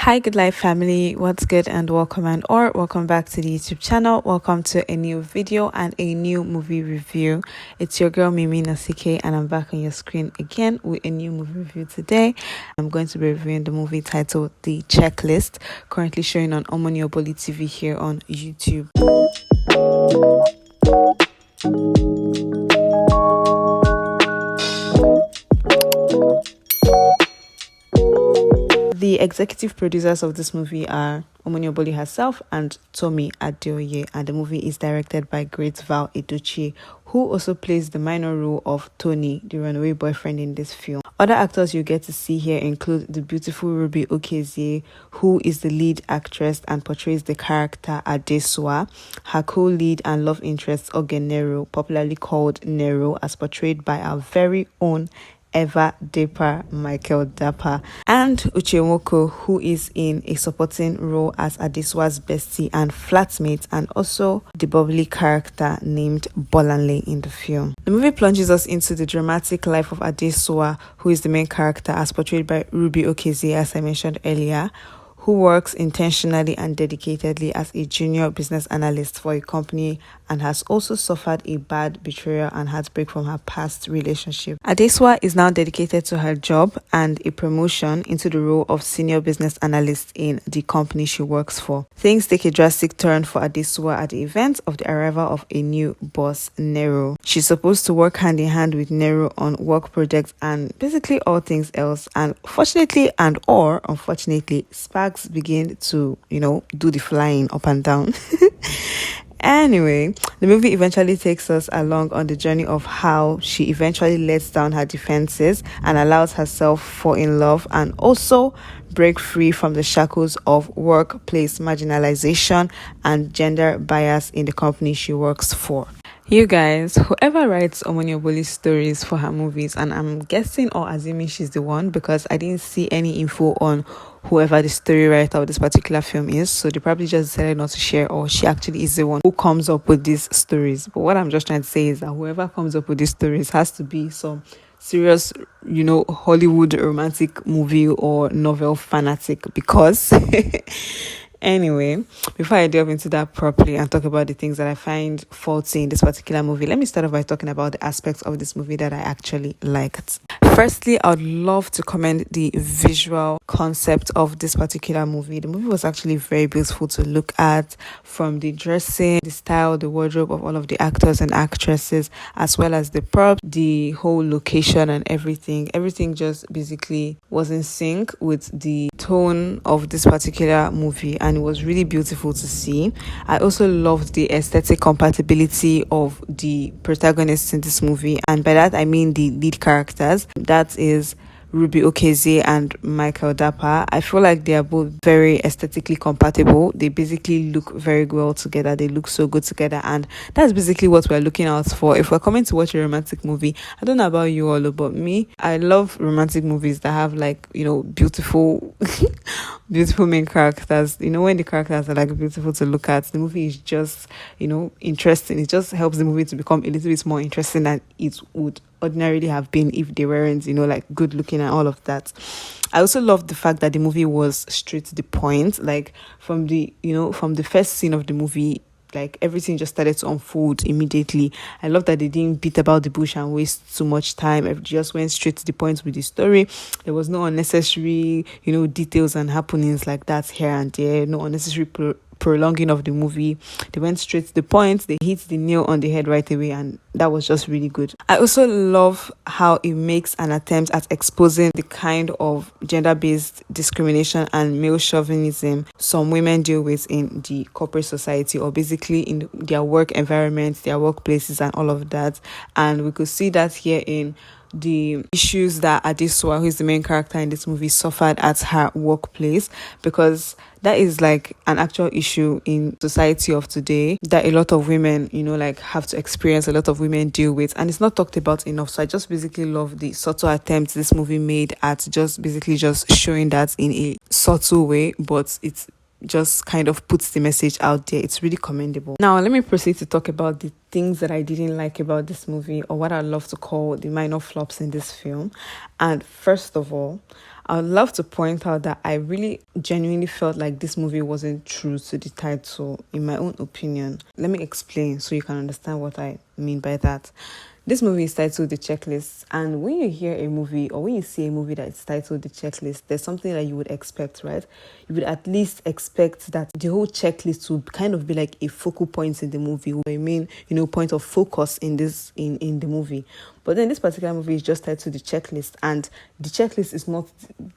Hi, Good Life family. What's good and welcome back to the YouTube channel. Welcome to a new video and a new movie review. It's your girl Mimi Nasike and I'm back on your screen again with a new movie review today. I'm going to be reviewing the movie titled The Checklist, currently showing on Omonioboli TV here on YouTube. The executive producers of this movie are Omonioboli herself and Tomi Adeoye, and the movie is directed by Great Val Edochie, who also plays the minor role of Tony, the runaway boyfriend in this film. Other actors you get to see here include the beautiful Ruby Okezie, who is the lead actress and portrays the character Adesua, her co-lead and love interest Ogenero, popularly called Nero, as portrayed by our very own Eva Dapper Michael Dapper, and Uchenwoko, who is in a supporting role as Adesua's bestie and flatmate, and also the bubbly character named Bolanle in the film. The movie plunges us into the dramatic life of Adesua, who is the main character as portrayed by Ruby Okezie, as I mentioned earlier, who works intentionally and dedicatedly as a junior business analyst for a company and has also suffered a bad betrayal and heartbreak from her past relationship. Adesua is now dedicated to her job and a promotion into the role of senior business analyst in the company she works for. Things take a drastic turn for Adesua at the event of the arrival of a new boss, Nero. She's supposed to work hand in hand with Nero on work projects and basically all things else, and fortunately and or unfortunately, sparks begin to, do the flying up and down. Anyway, the movie eventually takes us along on the journey of how she eventually lets down her defenses and allows herself fall in love and also break free from the shackles of workplace marginalization and gender bias in the company she works for. You guys, whoever writes Omonioboli stories for her movies, and I'm guessing or assuming she's the one because I didn't see any info on whoever the story writer of this particular film is, so they probably just decided not to share, or she actually is the one who comes up with these stories. But what I'm just trying to say is that whoever comes up with these stories has to be some serious, Hollywood romantic movie or novel fanatic, because anyway, before I delve into that properly and talk about the things that I find faulty in this particular movie, let me start off by talking about the aspects of this movie that I actually liked. Firstly, I would love to commend the visual concept of this particular movie. The movie was actually very beautiful to look at, from the dressing, the style, the wardrobe of all of the actors and actresses, as well as the props, the whole location and everything. Everything just basically was in sync with the tone of this particular movie, and it was really beautiful to see. I also loved the aesthetic compatibility of the protagonists in this movie, and by that I mean the lead characters. That is Ruby Okezie and Michael Dapper. I feel like they are both very aesthetically compatible. They basically look very well together. They look so good together, and that's basically what we're looking out for if we're coming to watch a romantic movie. I don't know about you all, but me, I love romantic movies that have beautiful beautiful main characters. When the characters are beautiful to look at, the movie is just interesting. It just helps the movie to become a little bit more interesting than it would ordinarily have been if they weren't good looking and all of that. I also love the fact that the movie was straight to the point. From the first scene of the movie, everything just started to unfold immediately. I love that they didn't beat about the bush and waste too much time. It just went straight to the point with the story. There was no unnecessary details and happenings like that here and there. No unnecessary prolonging of the movie. They went straight to the point. They hit the nail on the head right away, and that was just really good. I also love how it makes an attempt at exposing the kind of gender-based discrimination and male chauvinism some women deal with in the corporate society, or basically in their work environments, their workplaces and all of that. And we could see that here in the issues that Adesua, who is the main character in this movie, suffered at her workplace, because that is an actual issue in society of today that a lot of women have to experience, a lot of women deal with, and it's not talked about enough. So I just basically love the subtle attempts this movie made at just showing that in a subtle way, but it's just kind of puts the message out there. It's really commendable. Now, let me proceed to talk about the things that I didn't like about this movie, or what I love to call the minor flops in this film. And first of all, I would love to point out that I really genuinely felt like this movie wasn't true to the title, in my own opinion. Let me explain so you can understand what I mean by that. This movie is titled The Checklist, and when you hear a movie or when you see a movie that is titled The Checklist, there's something that you would expect, right? You would at least expect that the whole checklist would kind of be like a focal point in the movie, or a main, point of focus in the movie. But then this particular movie is just titled The Checklist, and the checklist is not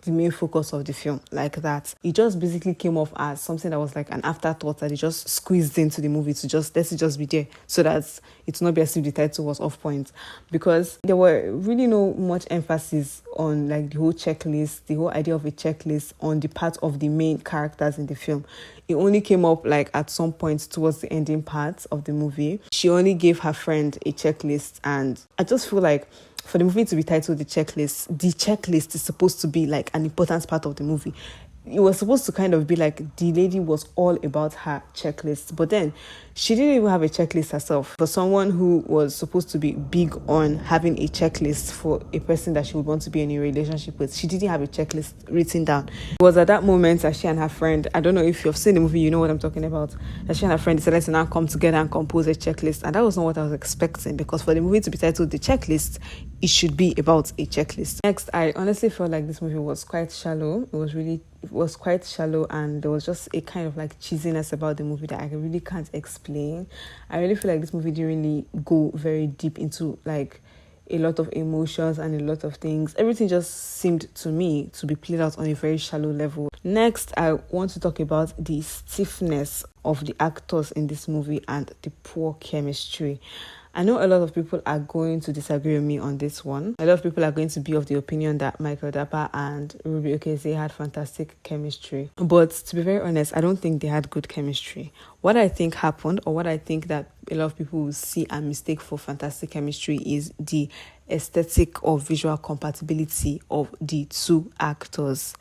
the main focus of the film like that. It just basically came off as something that was like an afterthought that they just squeezed into the movie to just let it just be there so that it's not be as if the title was off point, because there were really no much emphasis on like the whole checklist, the whole idea of a checklist on the part of the main characters in the film. It only came up like at some point towards the ending part of the movie. She only gave her friend a checklist, and I just feel like for the movie to be titled The checklist is supposed to be like an important part of the movie. It was supposed to kind of be like the lady was all about her checklist, but then she didn't even have a checklist herself. For someone who was supposed to be big on having a checklist for a person that she would want to be in a relationship with, she didn't have a checklist written down. It was at that moment that she and her friend, I don't know if you've seen the movie, you know what I'm talking about, that she and her friend decided to now come together and compose a checklist, and that was not what I was expecting, because for the movie to be titled The Checklist, it should be about a checklist. Next, I honestly felt like this movie was quite shallow. It was quite shallow, and there was just a kind of like cheesiness about the movie that I really can't explain. I really feel like this movie didn't really go very deep into like a lot of emotions and a lot of things. Everything just seemed to me to be played out on a very shallow level. Next, I want to talk about the stiffness of the actors in this movie and the poor chemistry. I know a lot of people are going to disagree with me on this one. A lot of people are going to be of the opinion that Michael Dapper and Ruby Okeze had fantastic chemistry. But to be very honest, I don't think they had good chemistry. What I think happened, or what I think that a lot of people will see and mistake for fantastic chemistry, is the aesthetic or visual compatibility of the two actors.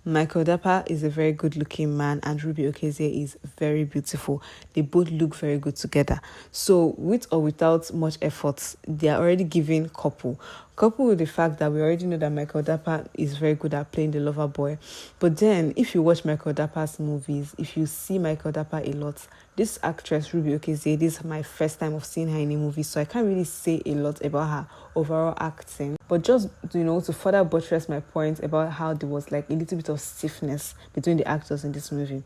Michael Dapper is a very good looking man and Ruby Okeze is very beautiful. They both look very good together. So with or without much effort, they are already giving couple. Coupled with the fact that we already know that Michael Dapper is very good at playing the lover boy. But then if you watch Michael Dapper's movies, if you see Michael Dapper a lot, this actress Ruby Okeze, this is my first time of seeing her in a movie, so I can't really say a lot about her overall acting. But just, to further buttress my point about how there was like a little bit of stiffness between the actors in this movie.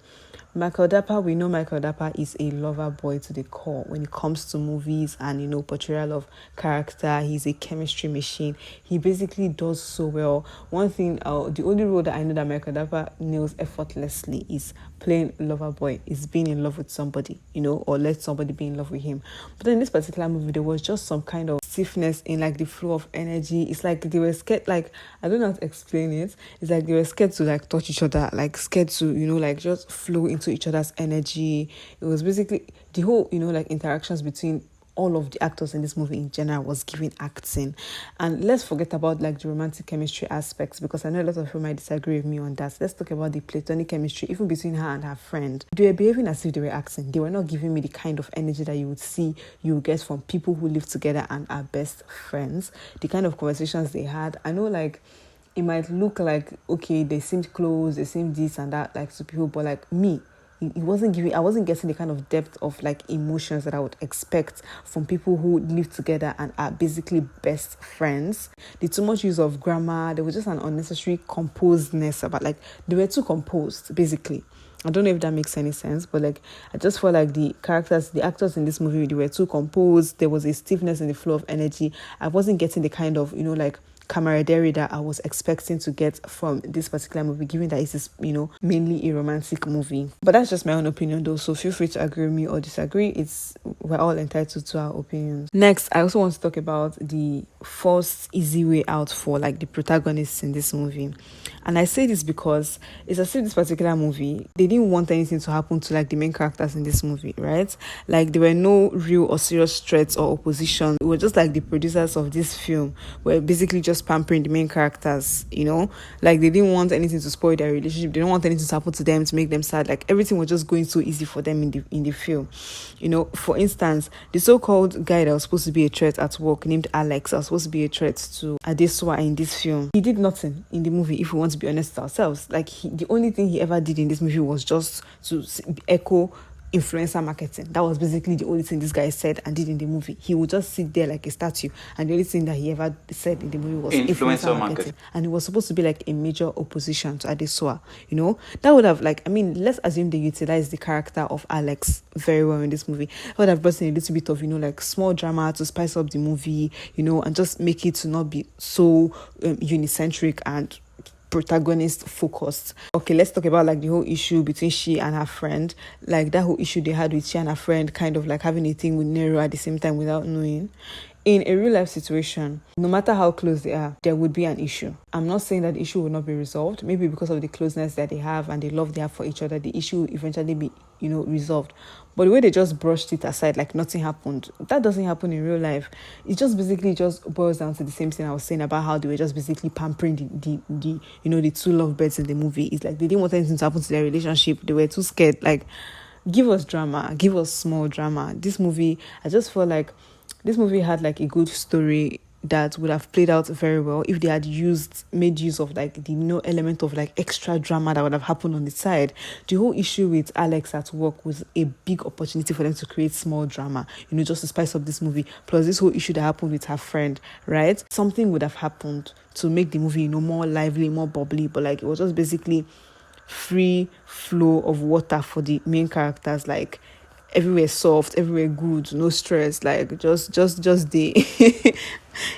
Michael Dapper, we know Michael Dapper is a lover boy to the core when it comes to movies and, portrayal of character. He's a chemistry machine. He basically does so well. One thing, the only role that I know that Michael Dapper nails effortlessly is playing lover boy, is being in love with somebody, or let somebody be in love with him. But in this particular movie, there was just some kind of stiffness in like the flow of energy. It's like they were scared, like, I don't know how to explain it. It's like they were scared to like touch each other, like scared to, like just flow into each other's energy. It was basically the whole, like interactions between all of the actors in this movie in general was giving acting. And let's forget about like the romantic chemistry aspects, because I know a lot of people might disagree with me on that. Let's talk about the platonic chemistry, even between her and her friend. They were behaving as if they were acting. They were not giving me the kind of energy that you would get from people who live together and are best friends. The kind of conversations they had, I know like it might look like, okay, they seemed close, they seemed this and that, like to people, but like me, I wasn't getting the kind of depth of like emotions that I would expect from people who live together and are basically best friends. The too much use of grammar, there was just an unnecessary composedness about, like, they were too composed, basically. I don't know if that makes any sense, but like I just felt like the actors in this movie, they were too composed. There was a stiffness in the flow of energy. I wasn't getting the kind of, like, camaraderie that I was expecting to get from this particular movie, given that it is, mainly a romantic movie. But that's just my own opinion though, so feel free to agree with me or disagree. We're all entitled to our opinions. Next, I also want to talk about the forced easy way out for like the protagonists in this movie. And I say this because it's as if this particular movie, they didn't want anything to happen to like the main characters in this movie, right? Like there were no real or serious threats or opposition. It was just like the producers of this film were basically just just pampering the main characters, like they didn't want anything to spoil their relationship. They don't want anything to happen to them to make them sad. Like everything was just going so easy for them in the film. For instance, the so-called guy that was supposed to be a threat at work named Alex was supposed to be a threat to Adesua in this film. He did nothing in the movie, if we want to be honest with ourselves. Like the only thing he ever did in this movie was just to echo influencer marketing. That was basically the only thing this guy said and did in the movie. He would just sit there like a statue, and the only thing that he ever said in the movie was influencer marketing. And it was supposed to be like a major opposition to Adesua. That would have let's assume they utilized the character of Alex very well in this movie. I would have brought in a little bit of like small drama to spice up the movie, and just make it to not be so unicentric and protagonist focused. Okay, let's talk about like the whole issue between she and her friend, like that whole issue they had with she and her friend, kind of like having a thing with Nero at the same time without knowing. In a real life situation, no matter how close they are, there would be an issue. I'm not saying that the issue will not be resolved. Maybe because of the closeness that they have and the love they have for each other, the issue will eventually be, resolved. But the way they just brushed it aside like nothing happened, that doesn't happen in real life. It just basically just boils down to the same thing I was saying about how they were just basically pampering the two lovebirds in the movie. It's like they didn't want anything to happen to their relationship. They were too scared. Like, give us drama, give us small drama. This movie, I just feel like this movie had like a good story that would have played out very well if they had made use of like the element of like extra drama that would have happened on the side. The whole issue with Alex at work was a big opportunity for them to create small drama, just to spice up this movie. Plus this whole issue that happened with her friend, right? Something would have happened to make the movie, more lively, more bubbly, but like it was just basically free flow of water for the main characters, like everywhere soft, everywhere good, no stress, like just the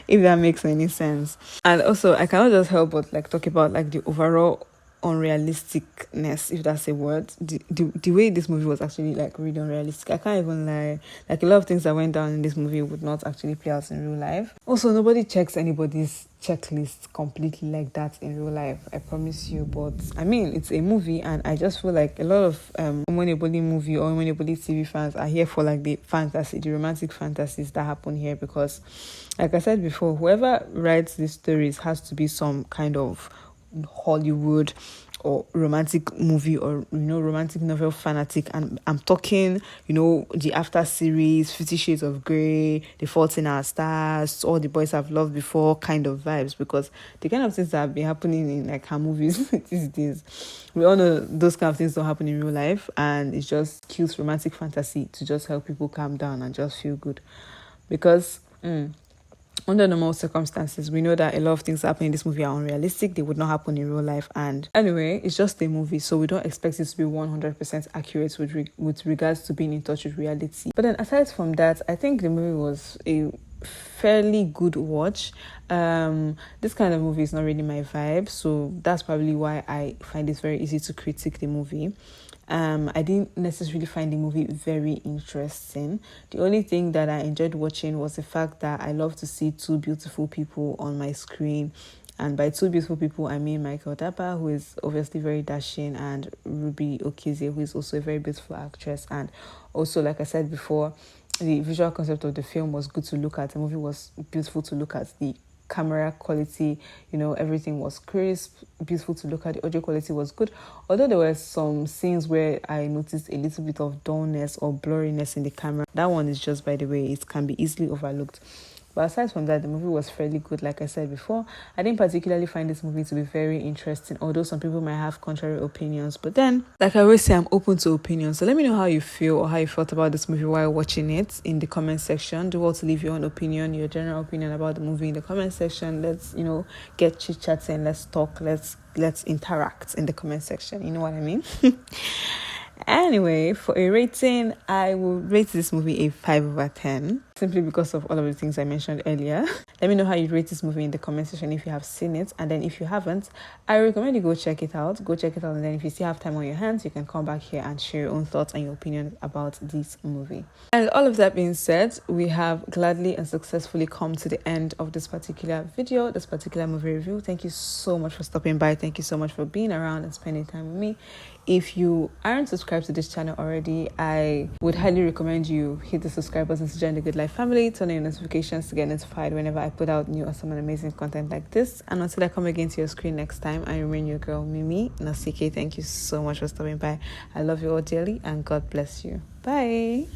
if that makes any sense. And also I cannot just help but like talk about like the overall unrealisticness, if that's a word. The way this movie was actually like really unrealistic. I can't even lie. Like a lot of things that went down in this movie would not actually play out in real life. Also, nobody checks anybody's checklist completely like that in real life, I promise you. But it's a movie, and I just feel like a lot of Omoniboli movie or Omoniboli TV fans are here for like the fantasy, the romantic fantasies that happen here, because like I said before, whoever writes these stories has to be some kind of Hollywood or romantic movie or romantic novel fanatic. And I'm talking the After series, 50 Shades of Grey, The Fault in Our Stars, All the Boys I've Loved Before kind of vibes, because the kind of things that have been happening in like her movies these days, we all know those kind of things don't happen in real life, and it's just cute romantic fantasy to just help people calm down and just feel good. Because under normal circumstances, we know that a lot of things happening in this movie are unrealistic. They would not happen in real life. And anyway, it's just a movie, so we don't expect it to be 100% accurate with regards to being in touch with reality. But then aside from that, I think the movie was a fairly good watch. This kind of movie is not really my vibe, so that's probably why I find it very easy to critique the movie. I didn't necessarily find the movie very interesting. The only thing that I enjoyed watching was the fact that I love to see two beautiful people on my screen. And by two beautiful people, I mean Michael Dapper, who is obviously very dashing, and Ruby Okezie, who is also a very beautiful actress. And also, like I said before, the visual concept of the film was good to look at. The movie was beautiful to look at. The camera quality, everything was crisp, beautiful to look at. The audio quality was good, although there were some scenes where I noticed a little bit of dullness or blurriness in the camera. That one is just, by the way, it can be easily overlooked. But aside from that, the movie was fairly good. Like I said before, I didn't particularly find this movie to be very interesting, although some people might have contrary opinions. But then, like I always say, I'm open to opinions. So let me know how you feel or how you felt about this movie while watching it in the comment section. Do also leave your own opinion, your general opinion about the movie in the comment section. Let's, get chit-chatting, let's talk, let's interact in the comment section. You know what I mean? Anyway, for a rating, I will rate this movie a 5/10, simply because of all of the things I mentioned earlier. Let me know how you rate this movie in the comment section if you have seen it, and then if you haven't, I recommend you go check it out, and then if you still have time on your hands, you can come back here and share your own thoughts and your opinion about this movie. And all of that being said, we have gladly and successfully come to the end of this particular video, this particular movie review. Thank you so much for stopping by. Thank you so much for being around and spending time with me. If you aren't subscribed to this channel already, I would highly recommend you hit the subscribe button to join the good life my family, turn on your notifications to get notified whenever I put out new awesome and amazing content like this. And until I come again to your screen next time, I remain your girl Mimi Nasike. Thank you so much for stopping by. I love you all dearly, and God bless you. Bye.